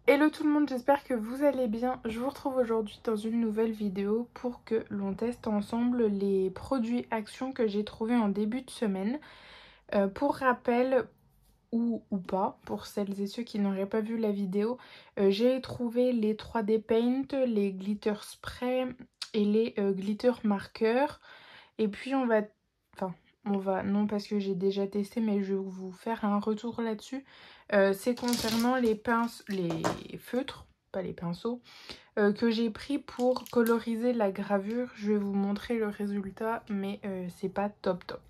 Hello tout le monde, j'espère que vous allez bien. Je vous retrouve aujourd'hui dans une nouvelle vidéo pour que l'on teste ensemble les produits Action que j'ai trouvés en début de semaine. Pour rappel, ou pas, pour celles et ceux qui n'auraient pas vu la vidéo, j'ai trouvé les 3D Paint, les glitter spray et les glitter marqueurs. Et puis non parce que j'ai déjà testé, mais je vais vous faire un retour là-dessus. C'est concernant les feutres, pas les pinceaux, que j'ai pris pour coloriser la gravure. Je vais vous montrer le résultat, mais c'est pas top top.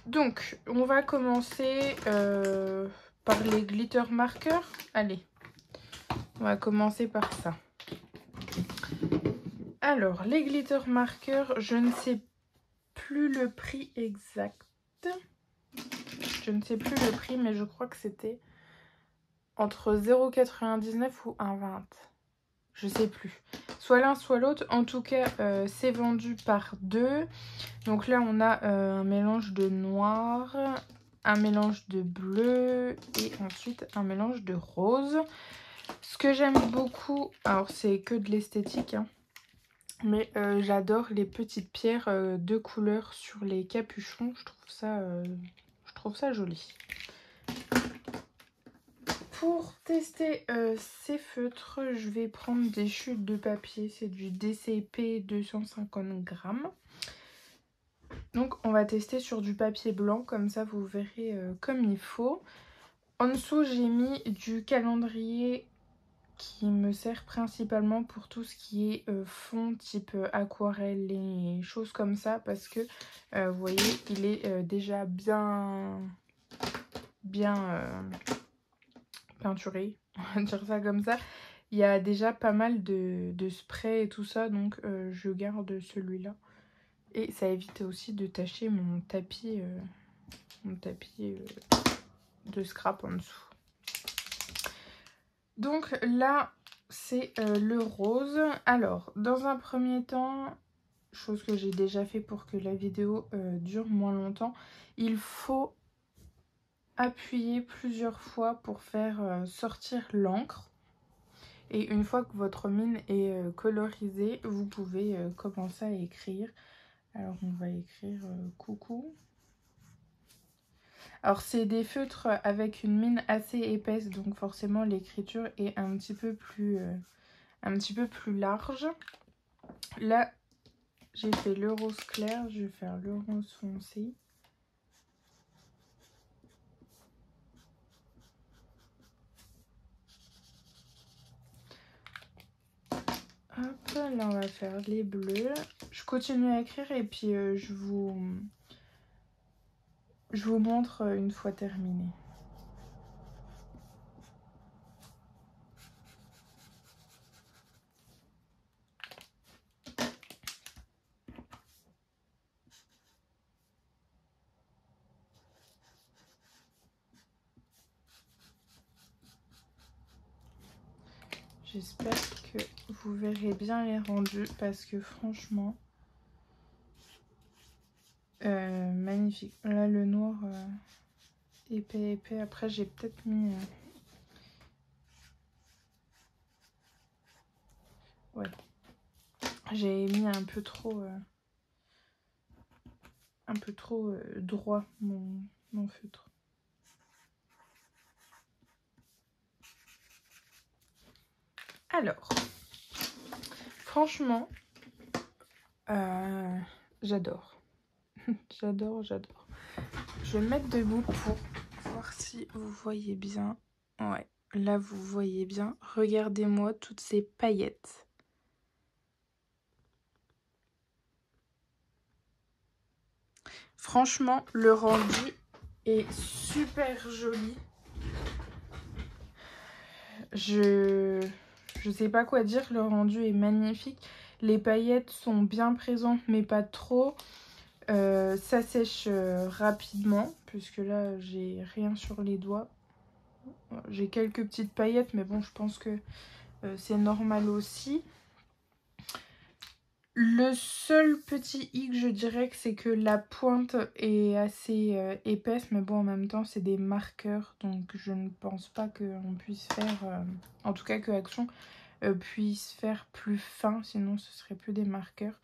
Donc, on va commencer par les glitter marqueurs. Allez, on va commencer par ça. Alors, les glitter marqueurs, je ne sais plus le prix exact. Je ne sais plus le prix, mais je crois que c'était entre 0,99 ou 1,20. Je sais plus. Soit l'un, soit l'autre. En tout cas, c'est vendu par deux. Donc là, on a un mélange de noir, un mélange de bleu et ensuite un mélange de rose. Ce que j'aime beaucoup, alors c'est que de l'esthétique, hein, mais j'adore les petites pierres de couleur sur les capuchons. Je trouve ça joli. Pour tester ces feutres, je vais prendre des chutes de papier. C'est du DCP 250 grammes. Donc on va tester sur du papier blanc, comme ça vous verrez comme il faut. En dessous, j'ai mis du calendrier qui me sert principalement pour tout ce qui est fond type aquarelle et choses comme ça, parce que vous voyez, il est déjà bien peinturé, on va dire ça comme ça. Il y a déjà pas mal de spray et tout ça, donc je garde celui-là. Et ça évite aussi de tacher mon tapis de scrap en dessous. Donc là, c'est le rose. Alors, dans un premier temps, chose que j'ai déjà fait pour que la vidéo dure moins longtemps, il faut appuyer plusieurs fois pour faire sortir l'encre. Et une fois que votre mine est colorisée, vous pouvez commencer à écrire. Alors on va écrire coucou. Alors c'est des feutres avec une mine assez épaisse, donc forcément l'écriture est un petit peu plus large. Là j'ai fait le rose clair, je vais faire le rose foncé. Hop, là on va faire les bleus. Je continue à écrire et puis je vous montre une fois terminé. J'espère que vous verrez bien les rendus parce que franchement, magnifique. Là le noir épais. Après j'ai peut-être mis... ouais. J'ai mis un peu trop droit mon feutre. Alors, franchement, j'adore. j'adore. Je vais me mettre debout pour voir si vous voyez bien. Ouais, là vous voyez bien. Regardez-moi toutes ces paillettes. Franchement, le rendu est super joli. Je sais pas quoi dire, le rendu est magnifique. Les paillettes sont bien présentes, mais pas trop. Ça sèche rapidement, puisque là, j'ai rien sur les doigts. J'ai quelques petites paillettes, mais bon, je pense que c'est normal aussi. Le seul petit hic, je dirais que c'est que la pointe est assez épaisse, mais bon, en même temps, c'est des marqueurs, donc je ne pense pas qu'on puisse faire, en tout cas que Action puisse faire plus fin, sinon ce serait plus des marqueurs.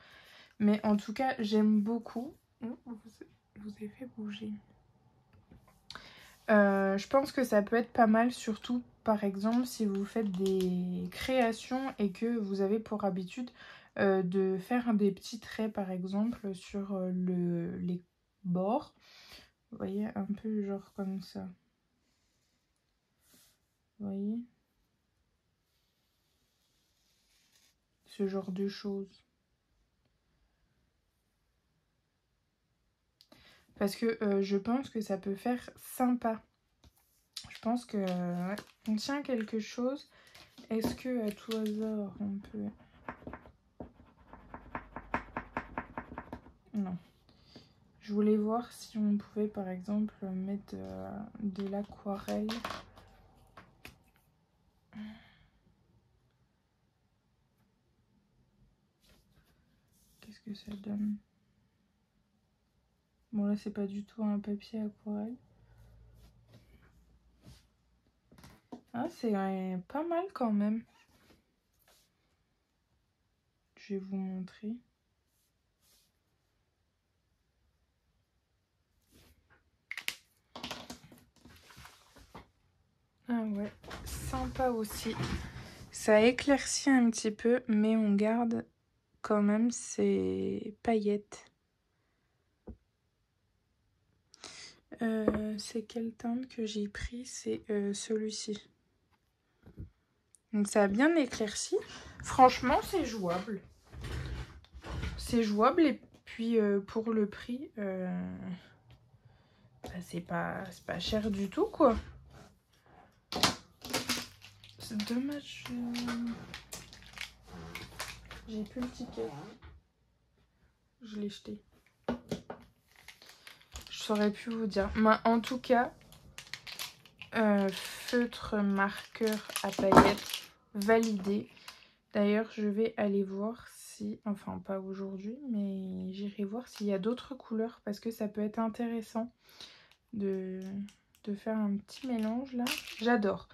Mais en tout cas, j'aime beaucoup. Oh, vous avez fait bouger. Je pense que ça peut être pas mal, surtout par exemple si vous faites des créations et que vous avez pour habitude de faire des petits traits par exemple sur les bords. Vous voyez, un peu genre comme ça. Vous voyez? Ce genre de choses. Parce que je pense que ça peut faire sympa. Je pense que on tient quelque chose. Est-ce que à tout hasard on peut... Non. Je voulais voir si on pouvait par exemple mettre de l'aquarelle. Qu'est-ce que ça donne? Bon là c'est pas du tout un papier aquarelle. Ah c'est pas mal quand même. Je vais vous montrer. Ah ouais, sympa aussi. Ça éclaircit un petit peu, mais on garde quand même ces paillettes. C'est quelle teinte que j'ai pris? C'est celui-ci. Donc ça a bien éclairci. Franchement, c'est jouable. C'est jouable et puis pour le prix, bah, c'est pas cher du tout quoi. C'est dommage. J'ai plus le ticket. Je l'ai jeté. Je saurais plus vous dire. Mais en tout cas, feutre marqueur à paillettes validé. D'ailleurs, je vais aller voir si, enfin pas aujourd'hui, mais j'irai voir s'il y a d'autres couleurs parce que ça peut être intéressant de faire un petit mélange là. J'adore.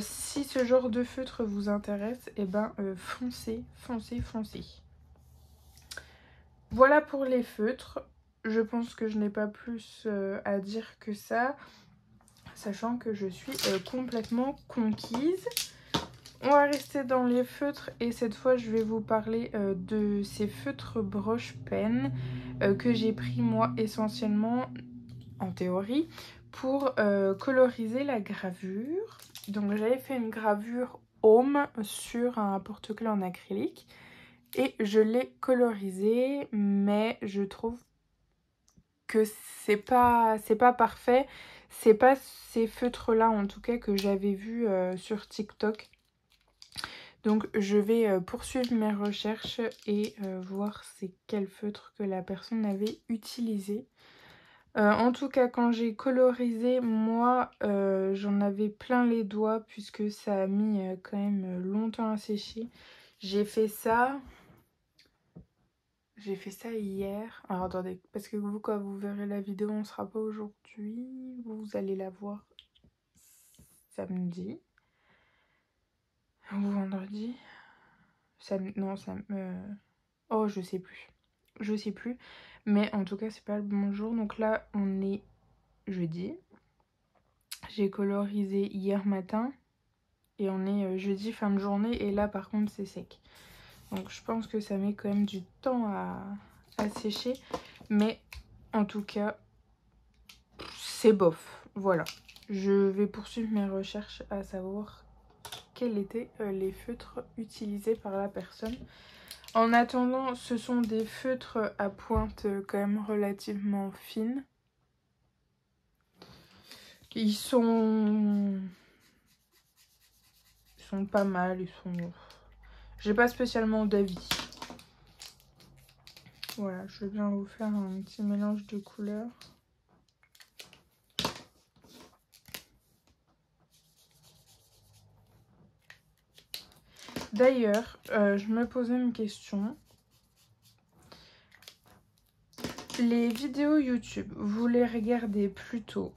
Si ce genre de feutre vous intéresse, et ben foncez, foncez, foncez. Voilà pour les feutres. Je pense que je n'ai pas plus à dire que ça, sachant que je suis complètement conquise. On va rester dans les feutres et cette fois je vais vous parler de ces feutres broche-pen que j'ai pris moi essentiellement en théorie pour coloriser la gravure. Donc j'avais fait une gravure Home sur un porte-clés en acrylique et je l'ai colorisé, mais je trouve que c'est pas parfait. C'est pas ces feutres là en tout cas que j'avais vu sur TikTok. Donc je vais poursuivre mes recherches et voir c'est quel feutre que la personne avait utilisé. En tout cas quand j'ai colorisé, moi j'en avais plein les doigts puisque ça a mis quand même longtemps à sécher. J'ai fait ça hier. Alors attendez, parce que vous quand vous verrez la vidéo on ne sera pas aujourd'hui. Vous allez la voir samedi ou vendredi. Non, oh, je sais plus. Je sais plus. Mais en tout cas, c'est pas le bon jour. Donc là, on est jeudi. J'ai colorisé hier matin. Et on est jeudi fin de journée. Et là, par contre, c'est sec. Donc je pense que ça met quand même du temps à sécher. Mais en tout cas, c'est bof. Voilà. Je vais poursuivre mes recherches à savoir quels étaient les feutres utilisés par la personne. En attendant, ce sont des feutres à pointe quand même relativement fine. Ils sont pas mal, j'ai pas spécialement d'avis. Voilà, je vais bien vous faire un petit mélange de couleurs. D'ailleurs, je me posais une question. Les vidéos YouTube, vous les regardez plutôt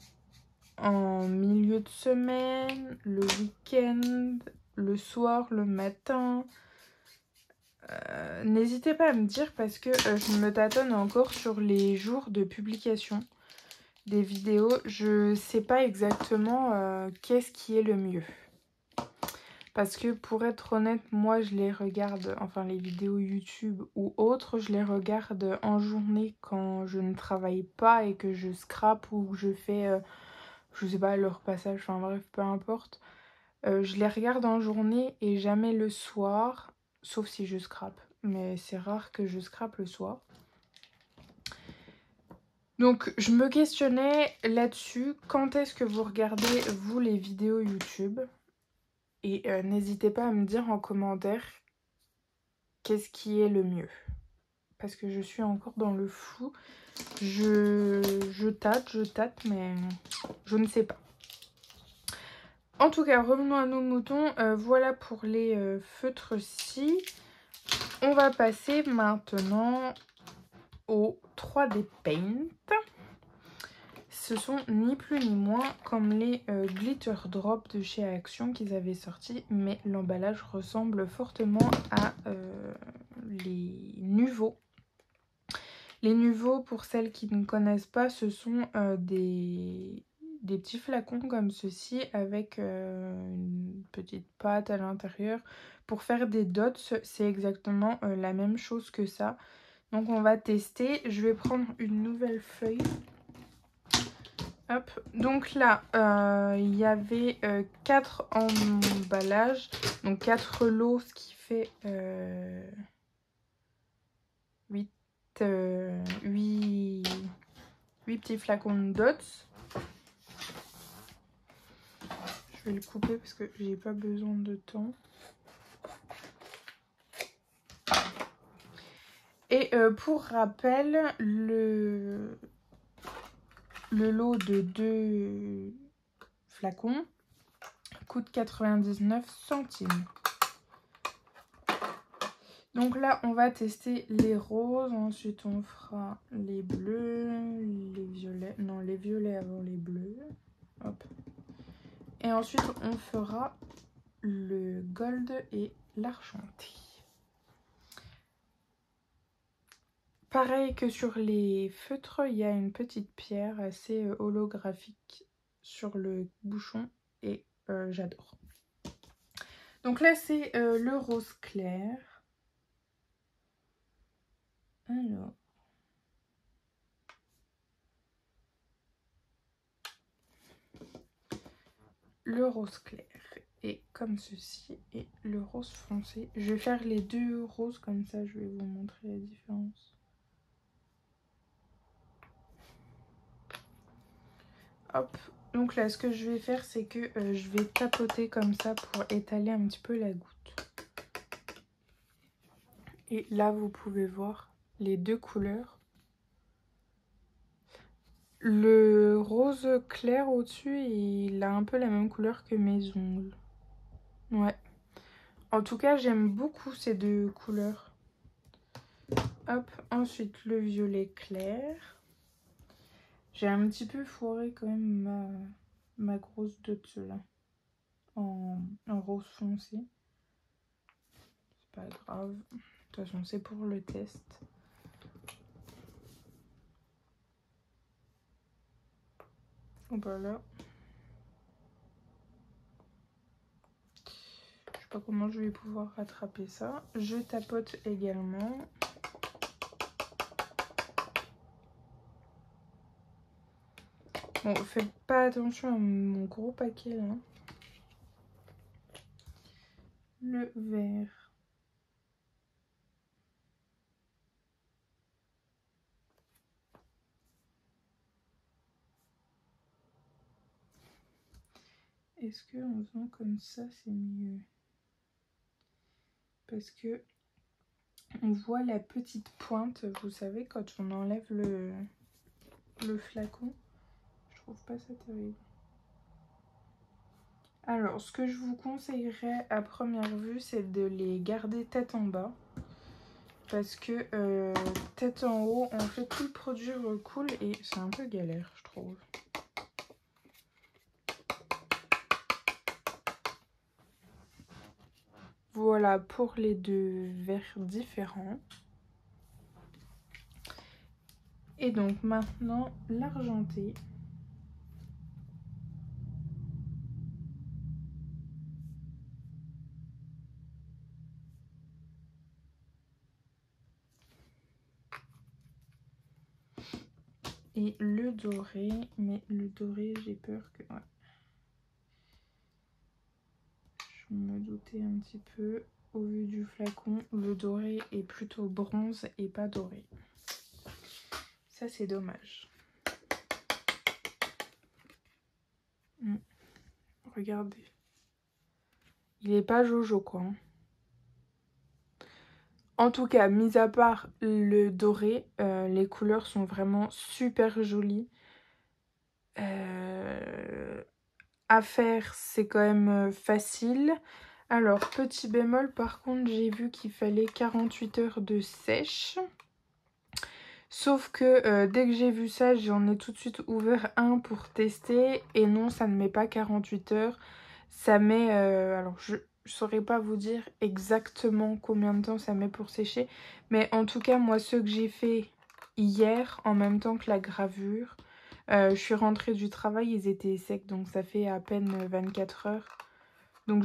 en milieu de semaine, le week-end, le soir, le matin? N'hésitez pas à me dire parce que je me tâtonne encore sur les jours de publication des vidéos. Je sais pas exactement qu'est-ce qui est le mieux. Parce que pour être honnête, moi je les regarde, enfin les vidéos YouTube ou autres, je les regarde en journée quand je ne travaille pas et que je scrape ou que je fais, je sais pas, le repassage, enfin bref, peu importe. Je les regarde en journée et jamais le soir, sauf si je scrape. Mais c'est rare que je scrape le soir. Donc je me questionnais là-dessus, quand est-ce que vous regardez vous les vidéos YouTube? Et n'hésitez pas à me dire en commentaire qu'est-ce qui est le mieux. Parce que je suis encore dans le flou. Je tâte, mais je ne sais pas. En tout cas, revenons à nos moutons. Voilà pour les feutres-ci. On va passer maintenant au 3D Paint. Ce sont ni plus ni moins comme les Glitter Drop de chez Action qu'ils avaient sortis, mais l'emballage ressemble fortement à les Nuvo. Les Nuvo, pour celles qui ne connaissent pas, ce sont des petits flacons comme ceci avec une petite pâte à l'intérieur pour faire des dots. C'est exactement la même chose que ça. Donc on va tester. Je vais prendre une nouvelle feuille. Hop. Donc là, il y avait 4 emballages, donc 4 lots, ce qui fait 8 petits flacons de dots. Je vais le couper parce que j'ai pas besoin de temps. Et pour rappel, le lot de 2 flacons coûte 99 centimes. Donc là, on va tester les roses. Ensuite, on fera les bleus, les violets. Non, les violets avant les bleus. Hop. Et ensuite, on fera le gold et l'argenté. Pareil que sur les feutres, il y a une petite pierre assez holographique sur le bouchon et j'adore. Donc là, c'est le rose clair. Alors. Le rose clair est comme ceci et le rose foncé. Je vais faire les deux roses comme ça, je vais vous montrer la différence. Hop, donc là ce que je vais faire c'est que je vais tapoter comme ça pour étaler un petit peu la goutte. Et là vous pouvez voir les deux couleurs. Le rose clair au-dessus, il a un peu la même couleur que mes ongles. Ouais. En tout cas, j'aime beaucoup ces deux couleurs. Hop, ensuite le violet clair. J'ai un petit peu foiré quand même ma grosse dot là. En rose foncé. C'est pas grave. De toute façon, c'est pour le test. Voilà. Je sais pas comment je vais pouvoir rattraper ça. Je tapote également. Bon, faites pas attention à mon gros paquet là. Le vert. Est-ce que en faisant comme ça, c'est mieux? Parce que on voit la petite pointe, vous savez, quand on enlève le flacon. Je trouve pas ça terrible. Alors, ce que je vous conseillerais à première vue, c'est de les garder tête en bas. parce que tête en haut, en fait tout le produit recoule et c'est un peu galère je trouve. Voilà pour les deux verres différents. Et donc maintenant l'argenté. Et le doré, mais le doré j'ai peur que... Ouais. Je me doutais un petit peu. Au vu du flacon, le doré est plutôt bronze et pas doré. Ça c'est dommage. Regardez. Il est pas jojo quoi. En tout cas, mis à part le doré, les couleurs sont vraiment super jolies. À faire, c'est quand même facile. Alors, petit bémol, par contre, j'ai vu qu'il fallait 48 heures de sèche. Sauf que dès que j'ai vu ça, j'en ai tout de suite ouvert un pour tester. Et non, ça ne met pas 48 heures. Ça met... alors, je saurais pas vous dire exactement combien de temps ça met pour sécher. Mais en tout cas, moi, ceux que j'ai fait hier, en même temps que la gravure, je suis rentrée du travail, ils étaient secs. Donc, ça fait à peine 24 heures. Donc,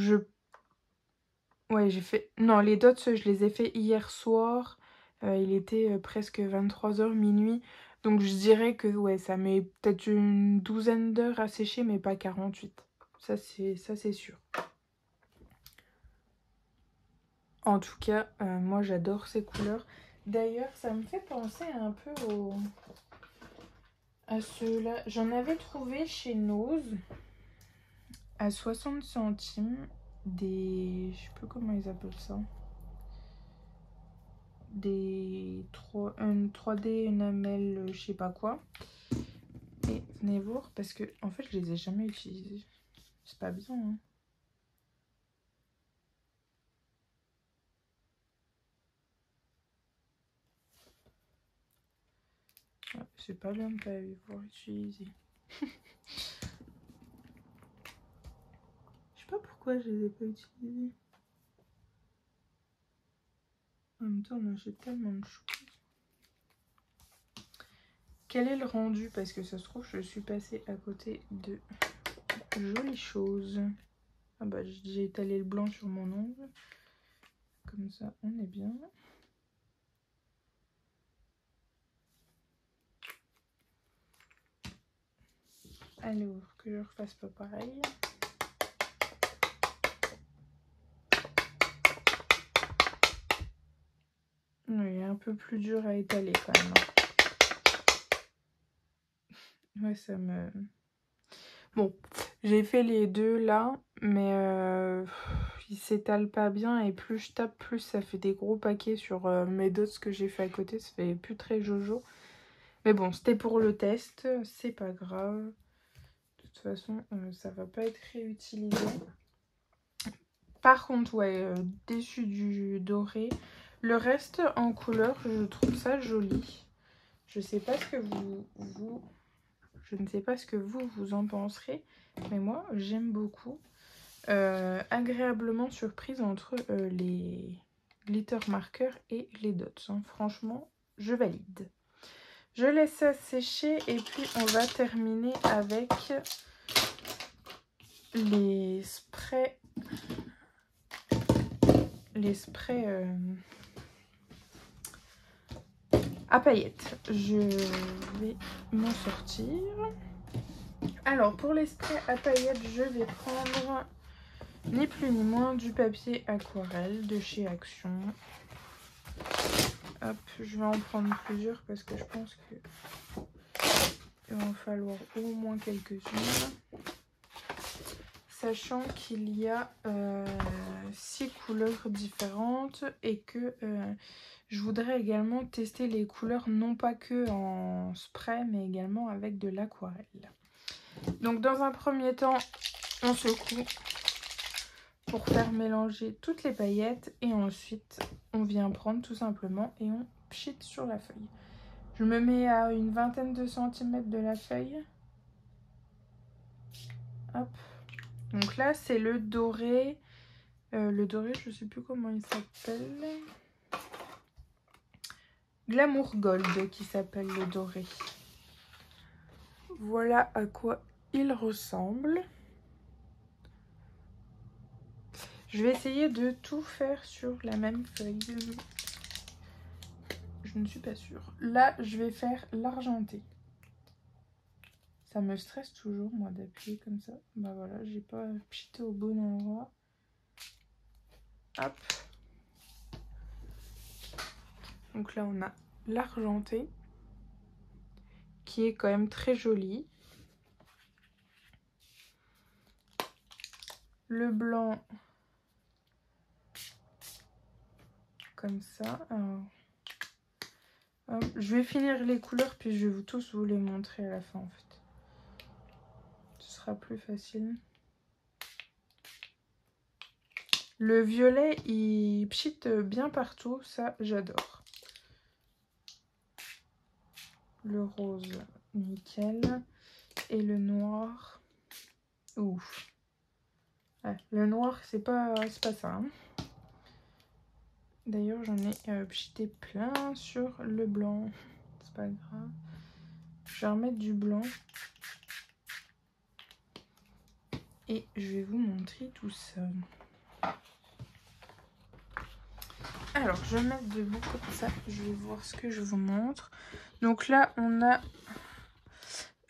ouais, j'ai fait... Non, les dots, je les ai fait hier soir. Il était presque 23 h, minuit. Donc je dirais que ouais, ça met peut-être une douzaine d'heures à sécher, mais pas 48. Ça, c'est sûr. En tout cas, moi, j'adore ces couleurs. D'ailleurs, ça me fait penser un peu à ceux-là. J'en avais trouvé chez Nose à 60 centimes. Je sais plus comment ils appellent ça. Une 3D enamel, je sais pas quoi. Et venez voir parce que en fait je les ai jamais utilisés. C'est pas bien hein. Ouais, c'est pas l'homme pas eu pour utiliser. Je sais pas pourquoi je les ai pas utilisés. En même temps on achète tellement de choses. Quel est le rendu? Parce que ça se trouve je suis passée à côté de jolies choses. Ah bah j'ai étalé le blanc sur mon ongle. Comme ça on est bien. Alors que je refasse pas pareil. Oui, un peu plus dur à étaler quand même. Ouais, ça me... Bon, j'ai fait les deux là, mais ils s'étalent pas bien. Et plus je tape, plus ça fait des gros paquets sur mes dots que j'ai fait à côté. Ça fait plus très jojo. Mais bon, c'était pour le test, c'est pas grave. De toute façon, ça va pas être réutilisé. Par contre, ouais, déçu du doré. Le reste en couleur, je trouve ça joli. Je sais pas ce que je ne sais pas ce que vous en penserez, mais moi j'aime beaucoup. Agréablement surprise entre les glitter markers et les dots. Hein. Franchement, je valide. Je laisse ça sécher et puis on va terminer avec les sprays. Les sprays à paillettes. Je vais m'en sortir. Alors pour les sprays à paillettes, je vais prendre ni plus ni moins du papier aquarelle de chez Action. Hop, je vais en prendre plusieurs parce que je pense que il va en falloir au moins quelques-unes. Sachant qu'il y a 6 couleurs différentes et que je voudrais également tester les couleurs non pas que en spray mais également avec de l'aquarelle. Donc dans un premier temps, on secoue pour faire mélanger toutes les paillettes et ensuite on vient prendre tout simplement et on pchit sur la feuille. Je me mets à une vingtaine de centimètres de la feuille. Hop. Donc là, c'est le doré. Le doré, je sais plus comment il s'appelle. Glamour Gold qui s'appelle le doré. Voilà à quoi il ressemble. Je vais essayer de tout faire sur la même feuille. Je ne suis pas sûre. Là, je vais faire l'argenté. Ça me stresse toujours, moi, d'appuyer comme ça. Bah voilà, j'ai pas pchité au bon endroit. Hop. Donc là, on a l'argenté, qui est quand même très joli. Le blanc, comme ça. Alors, hop. Je vais finir les couleurs, puis je vais tous vous les montrer à la fin, en fait. Ce sera plus facile. Le violet, il pchite bien partout, ça j'adore. Le rose, nickel. Et le noir, ouf. Ouais, le noir, c'est pas ça. Hein. D'ailleurs, j'en ai pchité plein sur le blanc. C'est pas grave. Je vais remettre du blanc. Et je vais vous montrer tout ça. Alors, je vais mettre debout comme ça. Je vais voir ce que je vous montre. Donc là, on a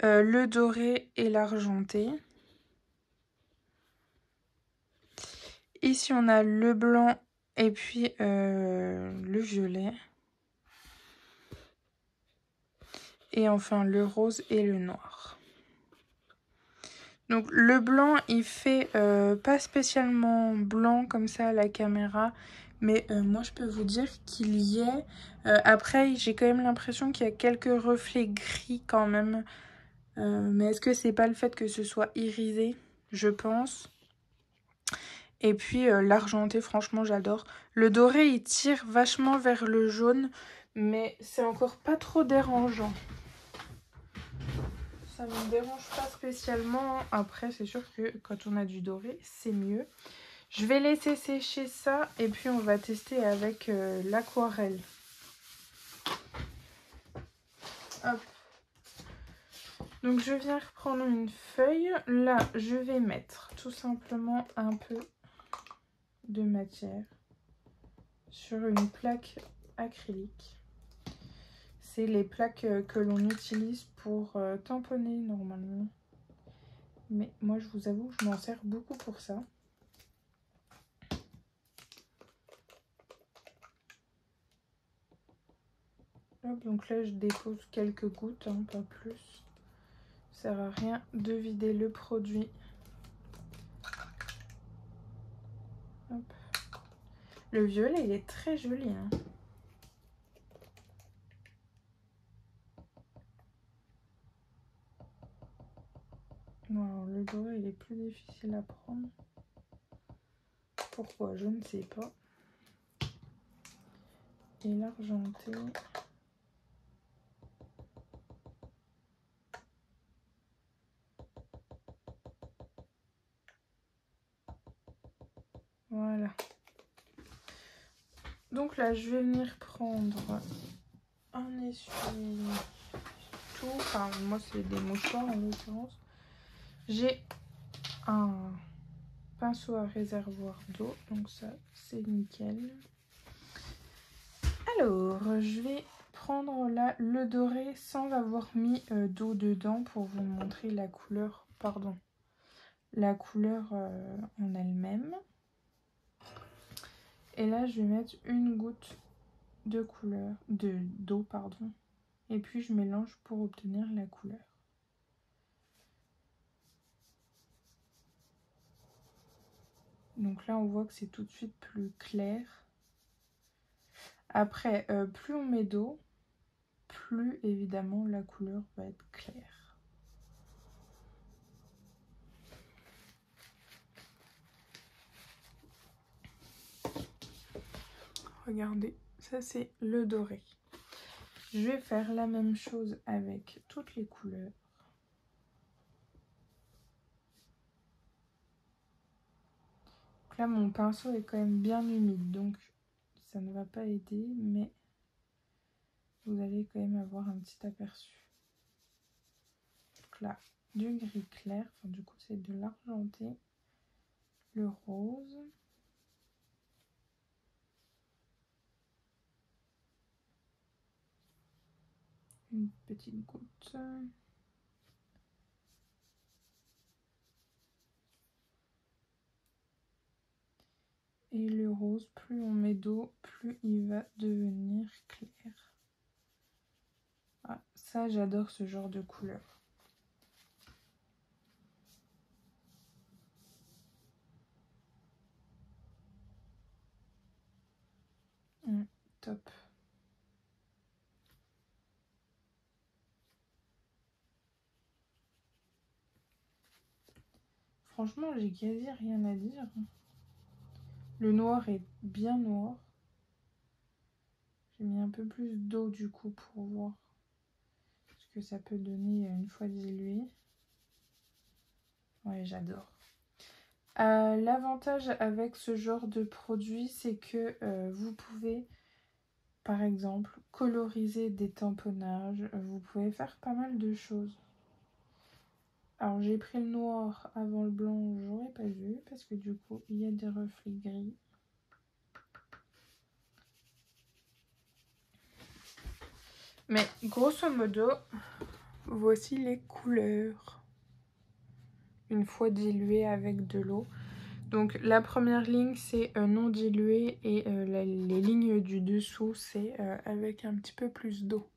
le doré et l'argenté. Ici, on a le blanc et puis le violet. Et enfin, le rose et le noir. Donc, le blanc, il fait pas spécialement blanc comme ça à la caméra. Mais moi, je peux vous dire qu'il y est. Après, j'ai quand même l'impression qu'il y a quelques reflets gris quand même. Mais est-ce que c'est pas le fait que ce soit irisé? Je pense. Et puis l'argenté, franchement, j'adore. Le doré, il tire vachement vers le jaune. Mais c'est encore pas trop dérangeant. Ça ne me dérange pas spécialement. Après, c'est sûr que quand on a du doré, c'est mieux. Je vais laisser sécher ça et puis on va tester avec l'aquarelle. Hop. Donc je viens reprendre une feuille. Là, je vais mettre tout simplement un peu de matière sur une plaque acrylique. C'est les plaques que l'on utilise pour tamponner normalement. Mais moi, je vous avoue, je m'en sers beaucoup pour ça. Hop, donc là, je dépose quelques gouttes, hein, pas plus. Ça sert à rien de vider le produit. Hop. Le violet, il est très joli. Hein. Alors, le doré, il est plus difficile à prendre. Pourquoi? Je ne sais pas. Et l'argenté... Voilà. Donc là, je vais venir prendre un essuie-tout. Enfin, moi, c'est des mouchoirs en l'occurrence. J'ai un pinceau à réservoir d'eau. Donc ça, c'est nickel. Alors, je vais prendre là le doré sans avoir mis d'eau dedans pour vous montrer la couleur. Pardon. La couleur en elle-même. Et là, je vais mettre une goutte de couleur, d'eau, pardon. Et puis, je mélange pour obtenir la couleur. Donc là, on voit que c'est tout de suite plus clair. Après, plus on met d'eau, plus évidemment la couleur va être claire. Regardez, ça c'est le doré. Je vais faire la même chose avec toutes les couleurs. Donc là, mon pinceau est quand même bien humide, donc ça ne va pas aider, mais vous allez quand même avoir un petit aperçu. Donc là, du gris clair, enfin du coup c'est de l'argenté, le rose. Une petite goutte. Et le rose, plus on met d'eau, plus il va devenir clair. Ah, ça, j'adore ce genre de couleur. Top. Franchement, j'ai quasi rien à dire. Le noir est bien noir. J'ai mis un peu plus d'eau du coup pour voir ce que ça peut donner une fois dilué. Ouais, j'adore. L'avantage avec ce genre de produit, c'est que vous pouvez, par exemple, coloriser des tamponnages. Vous pouvez faire pas mal de choses. Alors j'ai pris le noir avant le blanc, j'aurais pas vu parce que du coup il y a des reflets gris. Mais grosso modo, voici les couleurs une fois diluées avec de l'eau. Donc la première ligne c'est non dilué et les lignes du dessous c'est avec un petit peu plus d'eau.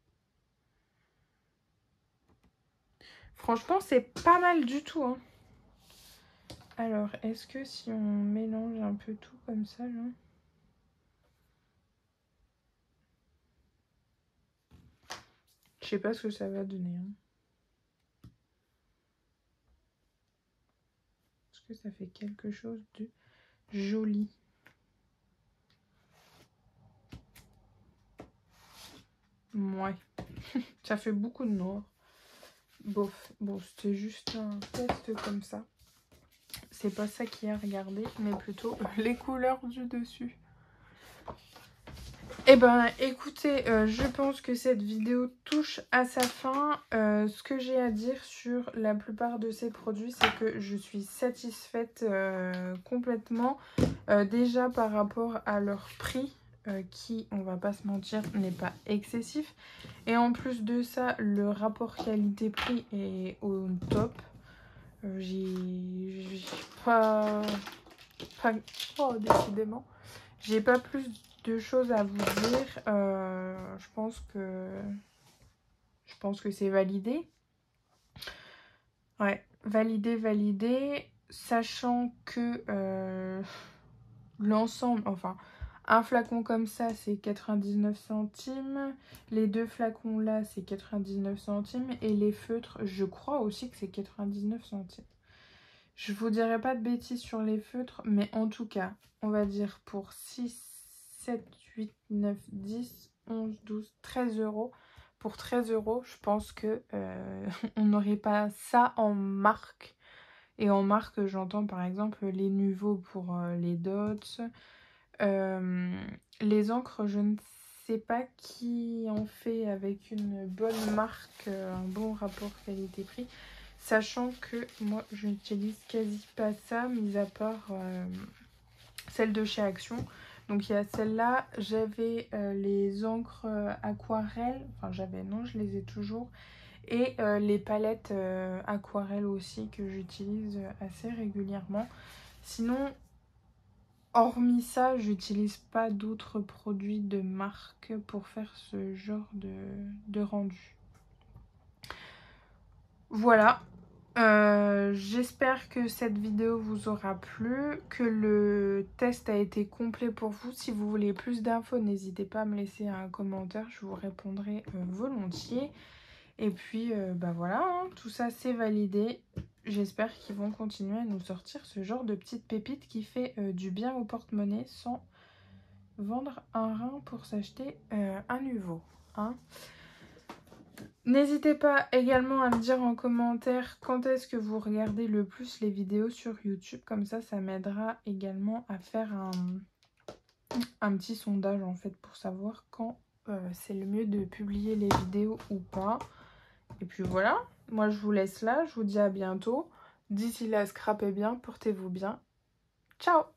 Franchement c'est pas mal du tout hein. Alors est-ce que si on mélange un peu tout comme ça là, je sais pas ce que ça va donner hein. Est-ce que ça fait quelque chose de joli? Ouais, ça fait beaucoup de noir. Bof, bon, c'était juste un test comme ça. C'est pas ça qui est à regarder, mais plutôt les couleurs du dessus. Eh ben, écoutez, je pense que cette vidéo touche à sa fin. Ce que j'ai à dire sur la plupart de ces produits, c'est que je suis satisfaite complètement. Déjà par rapport à leur prix, qui, on va pas se mentir, n'est pas excessif. Et en plus de ça, le rapport qualité-prix est au top. J'ai pas... Oh, décidément. J'ai pas plus de choses à vous dire. Je pense que c'est validé. Ouais, validé. Sachant que l'ensemble, enfin, un flacon comme ça, c'est 99 centimes. Les deux flacons là, c'est 99 centimes. Et les feutres, je crois aussi que c'est 99 centimes. Je vous dirai pas de bêtises sur les feutres, mais en tout cas, on va dire pour 6, 7, 8, 9, 10, 11, 12, 13 euros. Pour 13 euros, je pense que on n'aurait pas ça en marque. Et en marque, j'entends par exemple les Nuvo pour les dots. Les encres, je ne sais pas qui en fait avec une bonne marque, un bon rapport qualité-prix. Sachant que moi, je n'utilise quasi pas ça, mis à part celle de chez Action. Donc il y a celle-là, j'avais les encres aquarelles, enfin j'avais, non, je les ai toujours. Et les palettes aquarelles aussi que j'utilise assez régulièrement. Sinon, hormis ça, j'utilise pas d'autres produits de marque pour faire ce genre de rendu. Voilà. J'espère que cette vidéo vous aura plu, que le test a été complet pour vous. Si vous voulez plus d'infos, n'hésitez pas à me laisser un commentaire, je vous répondrai volontiers. Et puis, bah voilà, hein, tout ça c'est validé. J'espère qu'ils vont continuer à nous sortir ce genre de petites pépites qui fait du bien au porte-monnaie sans vendre un rein pour s'acheter un nouveau. Hein. N'hésitez pas également à me dire en commentaire quand est-ce que vous regardez le plus les vidéos sur YouTube. Comme ça m'aidera également à faire un petit sondage en fait pour savoir quand c'est le mieux de publier les vidéos ou pas. Et puis voilà, moi je vous laisse là, je vous dis à bientôt. D'ici là, scrapez bien, portez-vous bien. Ciao!